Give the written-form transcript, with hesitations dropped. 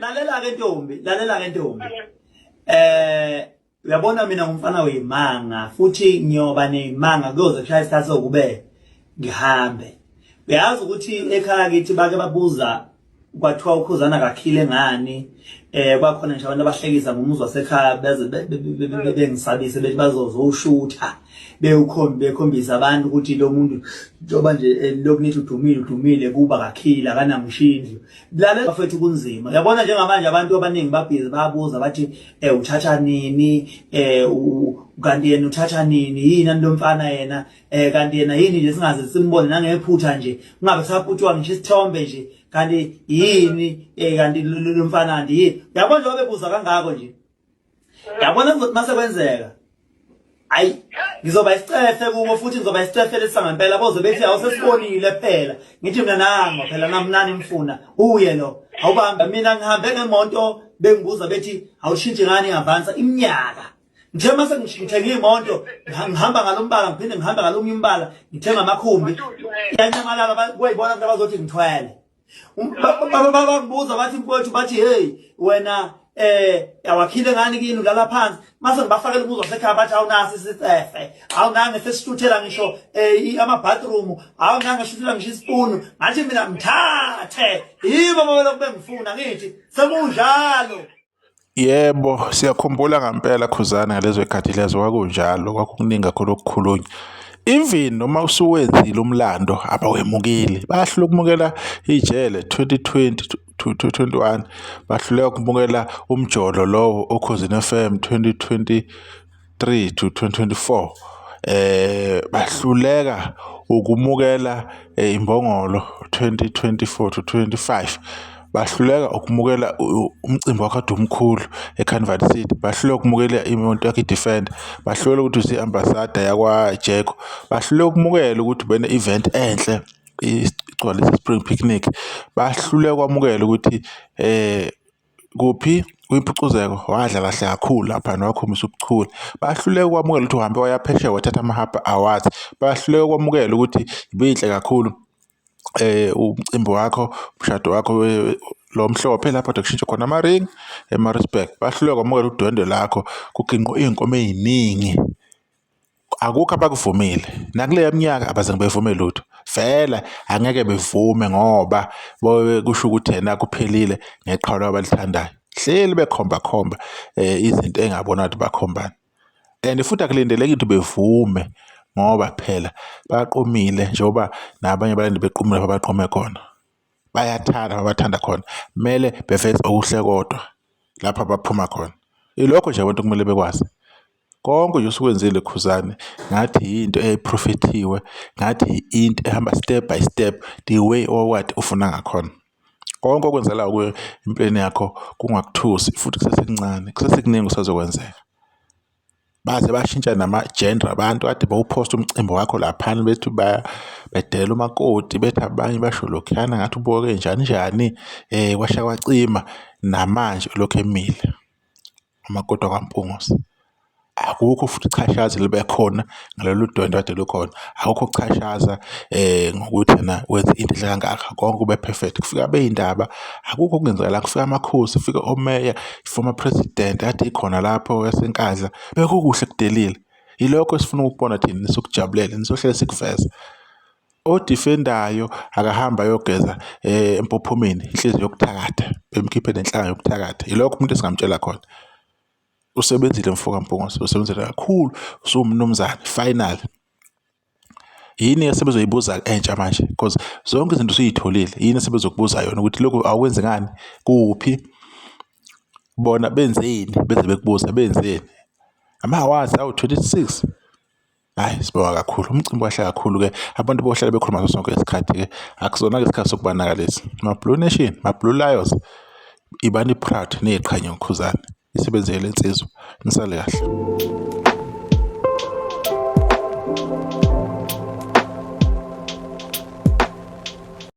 lalela ke ntombi. Uyabona mina ngumfana weyimanga futhi ngiyoba nemanga kuyoze kushaya isikhathi sokube ngihambe. Uyazi ukuthi ekhaya kithi bake babuza kwathiwa ukhuzana kakhile ngani kwakhona nje abantu abahlekisa ngomuzwa wasekhaya beze bengisabise bethi bazozoshutha bekhombisa abantu ukuthi lo muntu njoba nje lokunithi udumile kuba kakhile akanamshindlo. Lalela bafethu kunzima. Uyabona njengamanje abantu abaningi babhizi bayabuza bathi uthatha nini kanti yena uthatha nini yini lo mfana yena kanti yena yini nje singaze simbone nangephutha nje ungabe saphuthiwa ngisho isithombe nje kanti yini kanti lo mfana ndi yini. Uyabona nje bebuza kangako nje. Uyabona ukuthi mase kwenzeka ayi ngizoba isicefe kubo futhi ngizoba isicefe lesangempela boze bethi awusesibonile phela ngithi mina nango phela namnani ngifuna uye lo awubamba mina ngihambe ngemonto bengibuza bethi awushintshe ngani ngavansa iminyaka nje mase ngithenge imoto ngihamba ngalombala ngiphinde ngihambe ngalomnye umbala ngithenga amakhumbi yanyamalala kuyibona ukuthi abazothi ngithwele babangibuza bathi mfowethu bathi hey wena awakhile ngani kini udlala phansi mase ngibafakela umuzo wasekhaya bathi awunasi isicefe awunange sesithuthela ngisho ama bathroom awunange shuthela ngisho isipunu ngathi mina mthathe yibo mabelo kube ngifuna ngithi sekunjalo. Yebo siyakhumbula ngempela khuzana ngalezo ikhathi lezo kwakunjalo kwakukuningi kakhulu okukhulunywa. Even noma usuwenzile umlando abawemukile bahlula ukumukela ijele 2020 to 2021 bahluleka ukumukela umjolo lowo okhosini FM 2023 to 2024 bahluleka ukumukela imbongolo 2024 to 2025 bahluleka ukumukela umcimbi wakhe omkhulu eCanvas City bahluleka ukumukela imoto yakhe Defender bahluleka ukuthi usi ambassador yakwa Jeko bahluleka ukumukela ukuthi bene event enhle igcwalisa spring picnic bahluleka ukwamukela ukuthi kuphi kuyimpucuzeko wadlala kahle kakhulu lapha nowakhombisa ukuchula bahluleka ukwamukela ukuthi uhambe wayaphesheya wathatha amahaba awards bahluleka ukwamukela ukuthi ibinhle kakhulu umcimbi wakho umshado wakho lo mhlophe lapha kushintsha khona ama ring eMaritzburg bahluleka kwamukela udwendwe lakho kuginqo inkomo eziningi akukho abakuvumile nakule minyaka abaze ngibevumele lutho vela angeke bevume ngoba kusho ukuthi yena kuphelile ngeqhawe abalithandayo hleli bekhomba izinto engabona ukuthi bakhombana and futhi akulindeleki ukuthi bevume ngoba phela baqomile njengoba nabanye abalindi bequmile lapha baqome khona bayathanda abathanda khona kumele beveze okuhle kodwa lapha baphuma khona ilokho nje abantu kumele bekwazi konke nje usukwenzile khuzane ngathi into eprofetiwe ngathi into ehamba step by step the way what ufuna ngakhona konke okwenzela kuwe impeni yakho kungakuthusi futhi kusesekuncane kusesekuningi usazokwenzeka baze bashintsha nama gender abantu kade bawupost umcimbi wakho lapha bethu bedela umakoti bethi abanye basho lokhana ngathi uboke njani kwasha kwacima namanje lokho emile amakoti kwaMpungusi akukho futhi ichashaza libe khona ngalolu dwendwe kade lukhona akukho ukuchashaza ngokuthi na wenza into kangaka konke kube perfect kufika beindaba akukho okungenzeka kufika amakhosi kufika omeya former president kade ikhona lapho yasenkandla bekukuhle kudelile ilokho esifuna ukubona thina nisukujabulele nisohlele sikuveza odefendayo akahamba yogeza empophomeni inhliziyo yokuthakatha bemkhiphe nenhlanga yokuthakatha ilokho umuntu esingamtshela khona usebenzile mfoka Mpungusi usebenzile kakhulu usumnumzane final yini esebezoyibuza entsha manje because zonke izinto usuyitholile yini esebezokubuza yona ukuthi lokho awukwenze ngani kuphi bona benzeni beze bekubuza benzeni amawazi awu 26 hayi sibonga kakhulu umcimbi wahle kakhulu ke abantu bohlala bekhuluma sonke isikhathi ke akusona ke isikhathi sokubanakalisa ma Blue Nation ma Blue Lions ibani proud neqhanya ngokhuzana isebenzele insizwa nisale kahle.